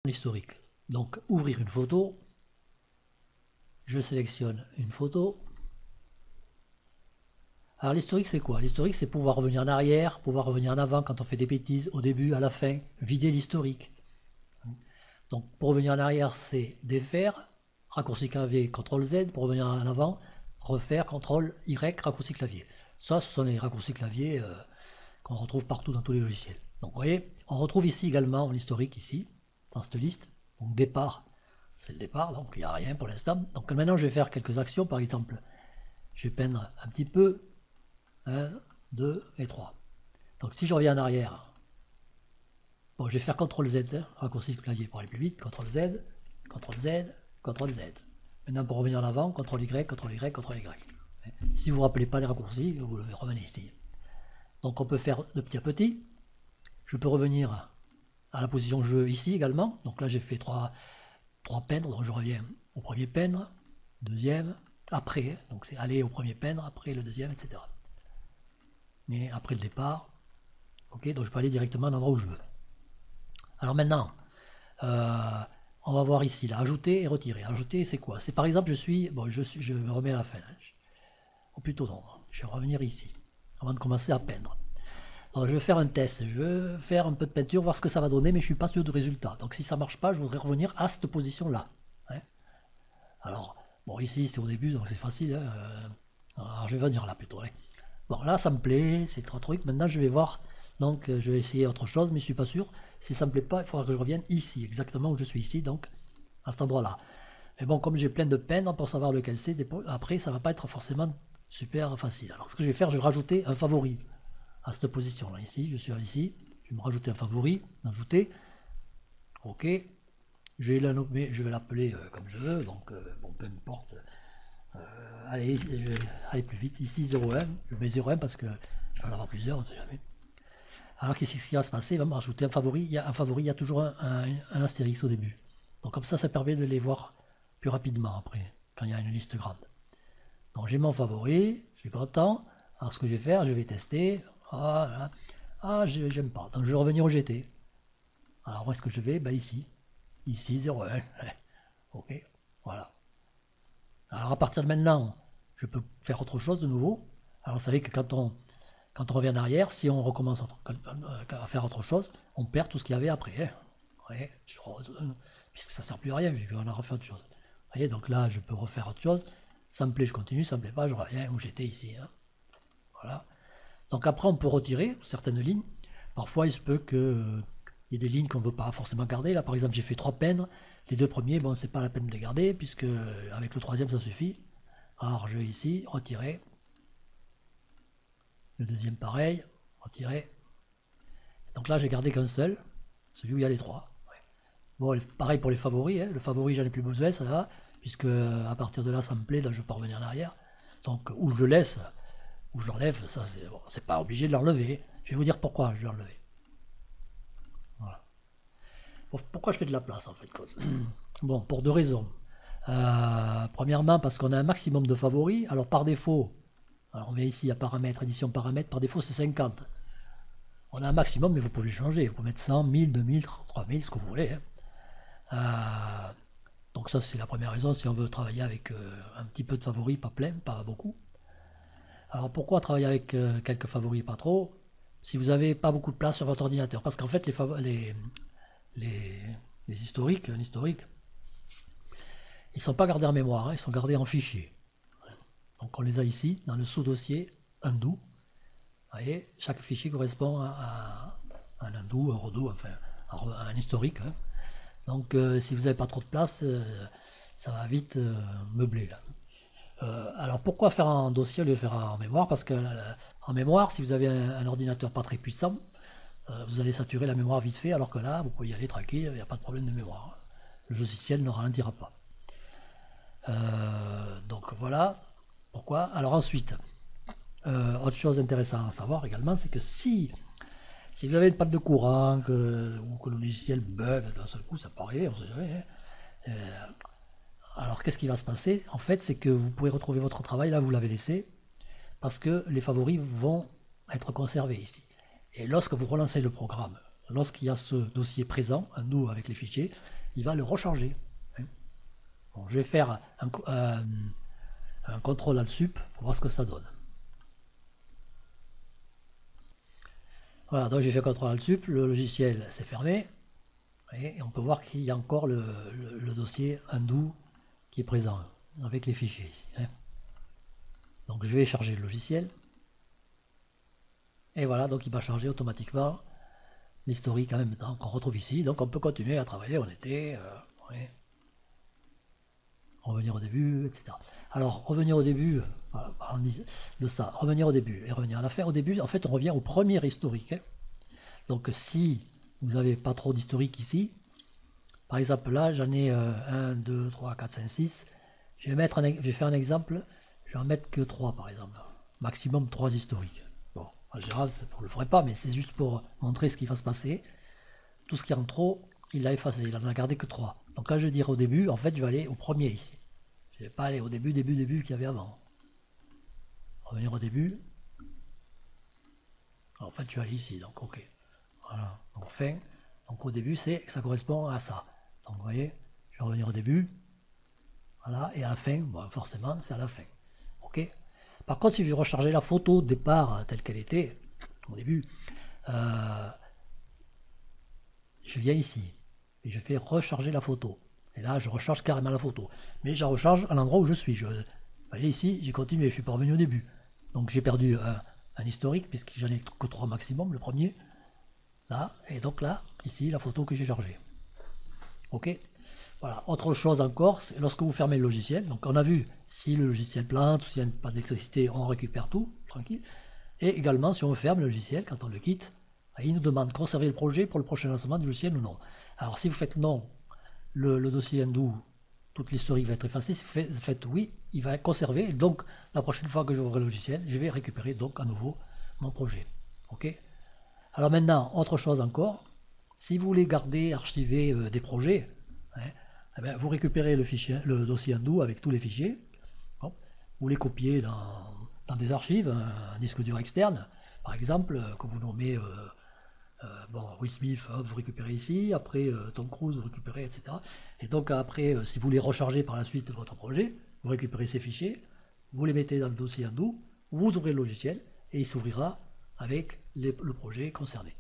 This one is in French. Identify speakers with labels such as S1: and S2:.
S1: l'historique. Donc ouvrir une photo, je sélectionne une photo. Alors l'historique c'est quoi? L'historique c'est pouvoir revenir en arrière, pouvoir revenir en avant quand on fait des bêtises, au début, à la fin, vider l'historique. Donc pour revenir en arrière c'est défaire, raccourci clavier CTRL Z, pour revenir en avant, refaire CTRL Y, raccourci clavier. Ça ce sont les raccourcis clavier qu'on retrouve partout dans tous les logiciels. Donc vous voyez, on retrouve ici également l'historique ici, dans cette liste. Donc départ, c'est le départ, donc il n'y a rien pour l'instant. Donc maintenant je vais faire quelques actions, par exemple, je vais peindre un petit peu, 1, 2 et 3. Donc si je reviens en arrière, bon, je vais faire CTRL Z, raccourci de clavier pour aller plus vite, CTRL Z, CTRL Z, CTRL Z. Maintenant pour revenir en avant, CTRL Y, CTRL Y, CTRL Y. Si vous ne vous rappelez pas les raccourcis, vous revenez ici. Donc on peut faire de petit à petit. Je peux revenir à la position que je veux ici également. Donc là j'ai fait 3 peindre, donc je reviens au premier peindre, deuxième, après, donc c'est aller au premier peindre, après le deuxième, etc. Mais après le départ, ok, donc je peux aller directement à l'endroit où je veux. Alors maintenant, on va voir ici, là, ajouter et retirer. Ajouter, c'est quoi? C'est par exemple, je me remets à la fin. Ou plutôt non, je vais revenir ici, avant de commencer à peindre. Alors je vais faire un test, je vais faire un peu de peinture, voir ce que ça va donner, mais je ne suis pas sûr du résultat. Donc si ça ne marche pas, je voudrais revenir à cette position-là. Alors, bon, ici c'est au début, donc c'est facile. Alors je vais venir là plutôt. Bon, là ça me plaît, c'est trois trucs. Maintenant je vais voir, donc je vais essayer autre chose, mais je ne suis pas sûr. Si ça ne me plaît pas, il faudra que je revienne ici, exactement où je suis ici, donc à cet endroit-là. Mais bon, comme j'ai plein de peindre pour savoir lequel c'est, après ça ne va pas être forcément super facile. Alors ce que je vais faire, je vais rajouter un favori à cette position là. Ici, je suis ici, je vais me rajouter un favori, ajouter, ok, je vais l'appeler comme je veux, donc bon, peu importe. Allez, je vais aller plus vite, ici 0,1, je mets 0,1 parce que je vais en avoir plusieurs, on ne sait jamais. Alors qu'est-ce qui va se passer? Il va me rajouter un favori, il y a toujours un astérix au début. Donc comme ça permet de les voir plus rapidement après, quand il y a une liste grande. Donc j'ai mon favori, je suis content. Alors ce que je vais faire, je vais tester. Voilà. Ah, j'aime pas. Donc je vais revenir au GT. Alors où est-ce que je vais? Ben ici. Ici 0,1. Ok, voilà. Alors à partir de maintenant, je peux faire autre chose de nouveau. Alors vous savez que quand on revient en arrière, si on recommence à faire autre chose, on perd tout ce qu'il y avait après. Ouais, puisque ça ne sert plus à rien, vu qu'on a refait autre chose. Vous voyez, donc là, je peux refaire autre chose. Ça me plaît, je continue. Ça me plaît pas, je reviens où j'étais ici. Voilà. Donc après, on peut retirer certaines lignes. Parfois, il se peut qu'il y ait des lignes qu'on ne veut pas forcément garder. Là, par exemple, j'ai fait 3 peindre. Les 2 premiers, bon, c'est pas la peine de les garder, puisque avec le troisième, ça suffit. Alors, je vais ici, retirer. Le deuxième, pareil, retirer. Donc là, j'ai gardé qu'un seul, celui où il y a les 3. Bon, pareil pour les favoris. Le favori, j'en ai plus besoin, ça va, puisque à partir de là, ça me plaît, donc je peux revenir en arrière. Donc, où je le laisse, où je l'enlève, ça, c'est pas obligé de l'enlever. Je vais vous dire pourquoi je vais l'enlever. Voilà. Pourquoi je fais de la place, en fait? Bon, pour 2 raisons. Premièrement, parce qu'on a un maximum de favoris. Alors, par défaut, alors on vient ici à paramètres, édition paramètres, par défaut, c'est 50. On a un maximum, mais vous pouvez le changer. Vous pouvez mettre 100, 1000, 2000, 3000, ce que vous voulez. Donc ça, c'est la première raison, si on veut travailler avec un petit peu de favoris, pas plein, pas beaucoup. Alors pourquoi travailler avec quelques favoris, pas trop? Si vous n'avez pas beaucoup de place sur votre ordinateur. Parce qu'en fait, les historiques, l'historique, ils ne sont pas gardés en mémoire, ils sont gardés en fichier. Donc on les a ici, dans le sous-dossier undo. Vous voyez, chaque fichier correspond à un undo, un redo, enfin, à un historique. Donc si vous n'avez pas trop de place, ça va vite meubler là. Alors pourquoi faire un dossier au lieu de faire en mémoire? Parce que en mémoire, si vous avez un ordinateur pas très puissant, vous allez saturer la mémoire vite fait, alors que là, vous pouvez y aller tranquille, il n'y a pas de problème de mémoire. Le logiciel ne ralentira pas. Donc voilà pourquoi. Alors ensuite, autre chose intéressante à savoir également, c'est que si vous avez une panne de courant ou que le logiciel bug d'un seul coup, ça peut arriver, on sait jamais. Alors qu'est-ce qui va se passer? En fait, c'est que vous pouvez retrouver votre travail là où vous l'avez laissé, parce que les favoris vont être conservés ici. Et lorsque vous relancez le programme, lorsqu'il y a ce dossier présent, un nous avec les fichiers, il va le recharger. Bon, je vais faire un contrôle alt sup pour voir ce que ça donne. Voilà, donc j'ai fait contrôle alt sup, le logiciel s'est fermé, et on peut voir qu'il y a encore le dossier undo qui est présent avec les fichiers ici. Donc je vais charger le logiciel, et voilà, donc il va charger automatiquement l'historique en même temps qu'on retrouve ici. Donc on peut continuer à travailler, on était, revenir au début, etc. Alors revenir au début, voilà, de ça, revenir au début et revenir à la fin. Au début, en fait, on revient au premier historique. Donc si vous n'avez pas trop d'historique ici, par exemple là, j'en ai 1, 2, 3, 4, 5, 6. Je vais faire un exemple, je vais en mettre que 3 par exemple. Maximum 3 historiques. Bon, en général, vous ne le ferez pas, mais c'est juste pour montrer ce qui va se passer. Tout ce qui est en trop, il l'a effacé, il n'en a gardé que 3. Donc quand je dirai au début, en fait, je vais aller au premier ici. Je ne vais pas aller au début qu'il y avait avant. Revenir au début. Alors, en fait, je vais aller ici, donc ok. Voilà, donc fin. Donc au début, ça correspond à ça. Donc vous voyez, je vais revenir au début. Voilà, et à la fin, bon, forcément, c'est à la fin. Ok. Par contre, si je rechargeais la photo de départ telle qu'elle était au début, je viens ici et je fais recharger la photo. Et là, je recharge carrément la photo. Mais je recharge à l'endroit où je suis. Vous voyez ici, j'ai continué, je suis pas revenu au début. Donc j'ai perdu un historique, puisque j'en ai que 3 maximum, le premier. Là, et donc là, ici, la photo que j'ai chargée. Ok. Voilà. Autre chose encore, c'est lorsque vous fermez le logiciel. Donc on a vu, si le logiciel plante, ou s'il n'y a pas d'électricité, on récupère tout, tranquille. Et également, si on ferme le logiciel, quand on le quitte, il nous demande de conserver le projet pour le prochain lancement du logiciel ou non. Alors si vous faites non, le dossier undo, toute l'historique va être effacée. Si vous faites oui, il va être conservé. Et donc, la prochaine fois que j'ouvrirai le logiciel, je vais récupérer donc à nouveau mon projet. Ok. Alors maintenant, autre chose encore, si vous voulez garder, archiver des projets, eh bien, vous récupérez le dossier undo avec tous les fichiers. Bon, vous les copiez dans des archives, un disque dur externe, par exemple, que vous nommez Will Smith, vous récupérez ici, après Tom Cruise, vous récupérez, etc. Et donc après, si vous voulez recharger par la suite votre projet, vous récupérez ces fichiers, vous les mettez dans le dossier undo, vous ouvrez le logiciel, et il s'ouvrira avec le projet concerné.